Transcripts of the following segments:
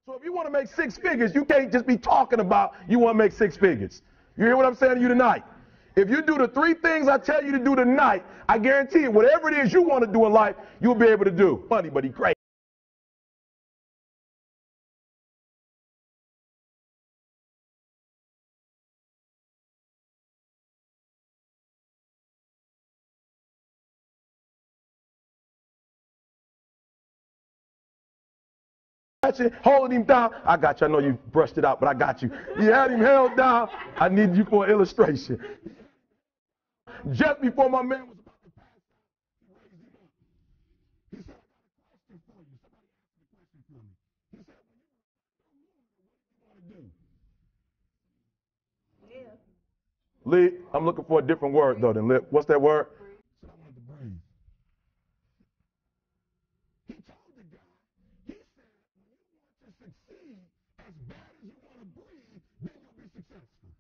So if you want to make six figures, you can't just be talking about you want to make six figures. You hear what I'm saying to you tonight? If you do the three things I tell you to do tonight, I guarantee you, whatever it is you want to do in life, you'll be able to do. Funny, but he crazy. Holding him down. I got you. I know you brushed it out, but I got you. You had him held down. I need you for an illustration. Just before my man was about to pass out, he raised him up. He said, I got a question for you. Somebody asked me a question for me. He said, when you what do you want to do? Yeah. Lee, I'm looking for a different word, though, than lip. What's that word? I wanted to breathe. He told the guy, he said, when you want to succeed as bad as you want to breathe, then you'll be successful.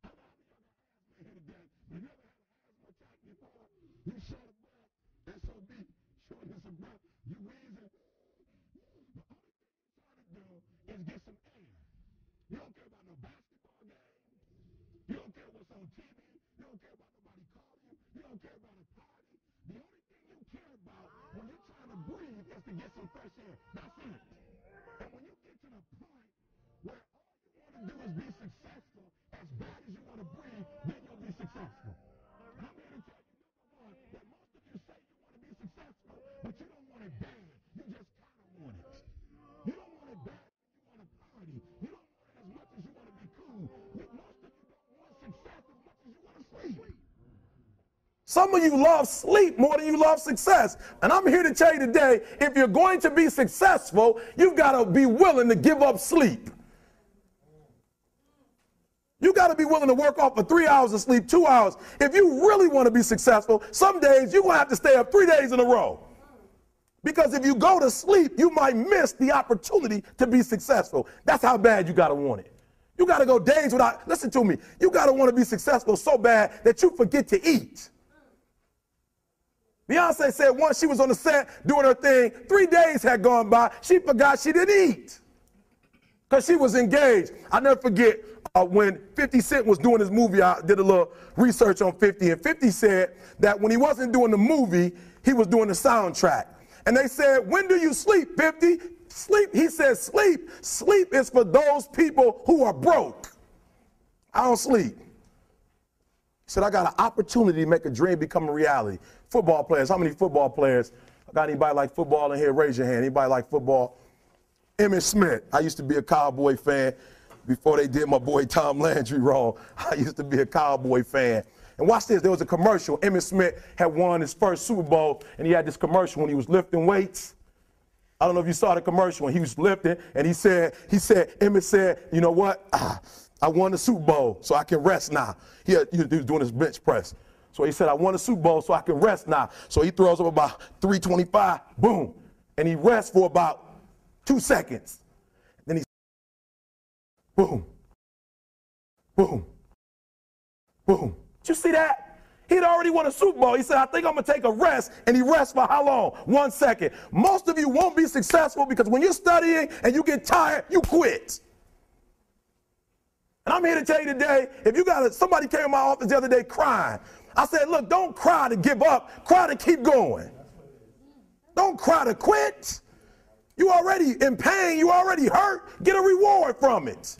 How about you got an asthma here today? You never had an asthma attack before? You short of breath. That's so deep. Shortness of breath. You wheezing. The only thing you're trying to do is get some air. You don't care about no basketball game. You don't care what's on TV. You don't care about nobody calling you. You don't care about a party. The only thing you care about when you're trying to breathe is to get some fresh air. That's it. And when you get to the point where all you want to do is be successful as bad as you want to breathe, then you'll be successful. I'm here to tell you, number one, that most of you say you want to be successful, but you don't want it bad. You just kind of want it. You don't want it bad. You want to party. You don't want it as much as you want to be cool. Most of you don't want success as much as you want to sleep. Some of you love sleep more than you love success. And I'm here to tell you today, if you're going to be successful, you've got to be willing to give up sleep. You got to be willing to work off for 3 hours of sleep, 2 hours. If you really want to be successful, some days you're going to have to stay up 3 days in a row. Because if you go to sleep, you might miss the opportunity to be successful. That's how bad you got to want it. You got to go days without, listen to me, you got to want to be successful so bad that you forget to eat. Beyonce said once she was on the set doing her thing, 3 days had gone by, she forgot she didn't eat because she was engaged. I'll never forget when 50 Cent was doing his movie, I did a little research on 50, and 50 said that when he wasn't doing the movie, he was doing the soundtrack. And they said, when do you sleep, 50? Sleep, he said, sleep. Sleep is for those people who are broke. I don't sleep. He said, I got an opportunity to make a dream become a reality. Football players, how many football players? I got anybody like football in here? Raise your hand. Anybody like football? Emmitt Smith. I used to be a Cowboy fan before they did my boy Tom Landry wrong. I used to be a Cowboy fan. And watch this, there was a commercial. Emmitt Smith had won his first Super Bowl, and he had this commercial when he was lifting weights. I don't know if you saw the commercial when he was lifting, and Emmitt said, you know what? I won the Super Bowl, so I can rest now. He was doing his bench press. So he said, I won the Super Bowl, so I can rest now. So he throws up about 325, boom, and he rests for about 2 seconds. Then he, boom, boom, boom. Did you see that? He'd already won a Super Bowl. He said, I think I'm going to take a rest, and he rests for how long? 1 second. Most of you won't be successful because when you're studying and you get tired, you quit. And I'm here to tell you today, if you got somebody came in my office the other day crying. I said, look, don't cry to give up. Cry to keep going. Don't cry to quit. You already in pain. You already hurt. Get a reward from it.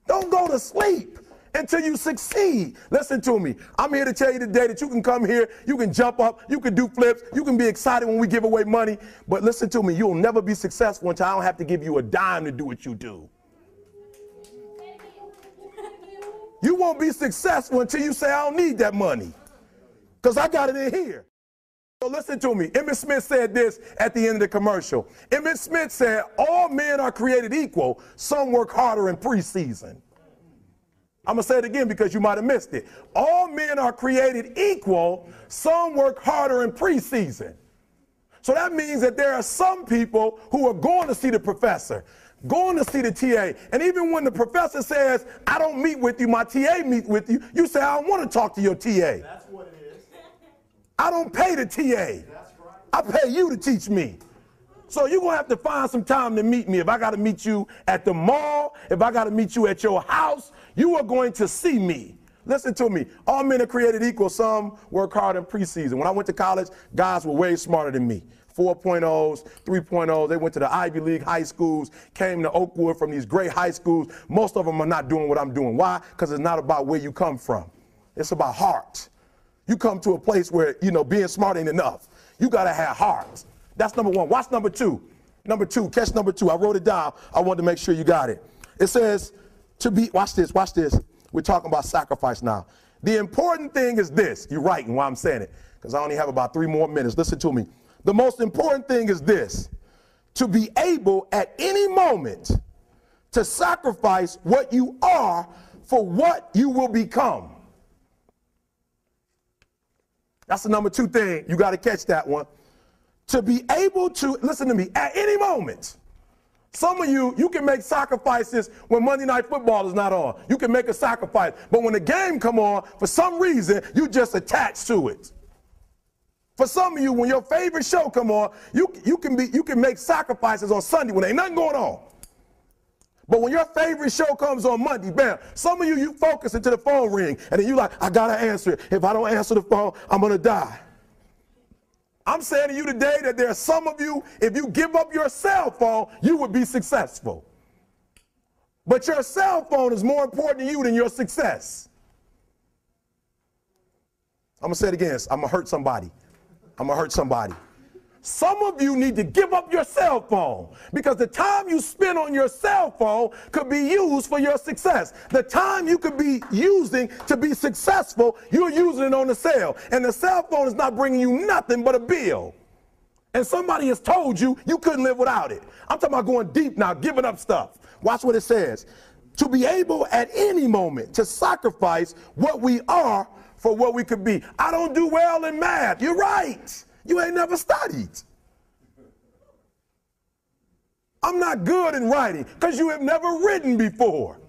Don't go to sleep until you succeed. Listen to me. I'm here to tell you today that you can come here, you can jump up, you can do flips, you can be excited when we give away money. But listen to me, you'll never be successful until I don't have to give you a dime to do what you do. You won't be successful until you say, I don't need that money, because I got it in here. So listen to me. Emmitt Smith said this at the end of the commercial. Emmitt Smith said, all men are created equal. Some work harder in preseason. I'm going to say it again because you might have missed it. All men are created equal. Some work harder in preseason. So that means that there are some people who are going to see the professor, going to see the TA. And even when the professor says, I don't meet with you, my TA meet with you, you say, I don't want to talk to your TA. That's what it is. I don't pay the TA. That's right. I pay you to teach me. So you're going to have to find some time to meet me. If I got to meet you at the mall, if I got to meet you at your house, you are going to see me. Listen to me. All men are created equal. Some work hard in preseason. When I went to college, guys were way smarter than me. 4.0s, 3.0s. They went to the Ivy League high schools, came to Oakwood from these great high schools. Most of them are not doing what I'm doing. Why? Because it's not about where you come from. It's about heart. You come to a place where, you know, being smart ain't enough. You got to have heart. That's number one. Watch number two. Number two, catch number two. I wrote it down. I wanted to make sure you got it. It says to be, watch this. We're talking about sacrifice now. The important thing is this. You're writing while I'm saying it, because I only have about 3 more minutes. Listen to me. The most important thing is this: to be able at any moment to sacrifice what you are for what you will become. That's the number 2 thing. You got to catch that one. To be able to, listen to me, at any moment. Some of you can make sacrifices when Monday Night Football is not on. You can make a sacrifice. But when the game come on, for some reason, you just attach to it. For some of you, when your favorite show come on, you can make sacrifices on Sunday when ain't nothing going on. But when your favorite show comes on Monday, bam, some of you focus until the phone ring, and then you like, I got to answer it. If I don't answer the phone, I'm going to die. I'm saying to you today that there are some of you, if you give up your cell phone, you would be successful. But your cell phone is more important to you than your success. I'm going to say it again. I'm going to hurt somebody. I'm going to hurt somebody. Some of you need to give up your cell phone, because the time you spend on your cell phone could be used for your success. The time you could be using to be successful, you're using it on the cell. And the cell phone is not bringing you nothing but a bill. And somebody has told you you couldn't live without it. I'm talking about going deep now, giving up stuff. Watch what it says. To be able at any moment to sacrifice what we are for what we could be. I don't do well in math. You're right. You ain't never studied. I'm not good in writing because you have never written before.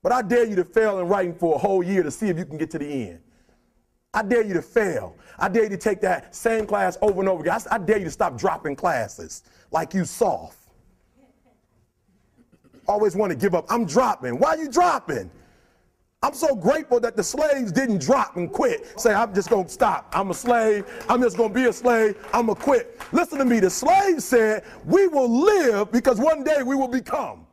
But I dare you to fail in writing for a whole year to see if you can get to the end. I dare you to fail. I dare you to take that same class over and over again. I dare you to stop dropping classes like you soft. Always want to give up. I'm dropping. Why are you dropping? I'm so grateful that the slaves didn't drop and quit. Say, I'm just going to stop. I'm a slave. I'm just going to be a slave. I'm going to quit. Listen to me. The slaves said, we will live because one day we will become.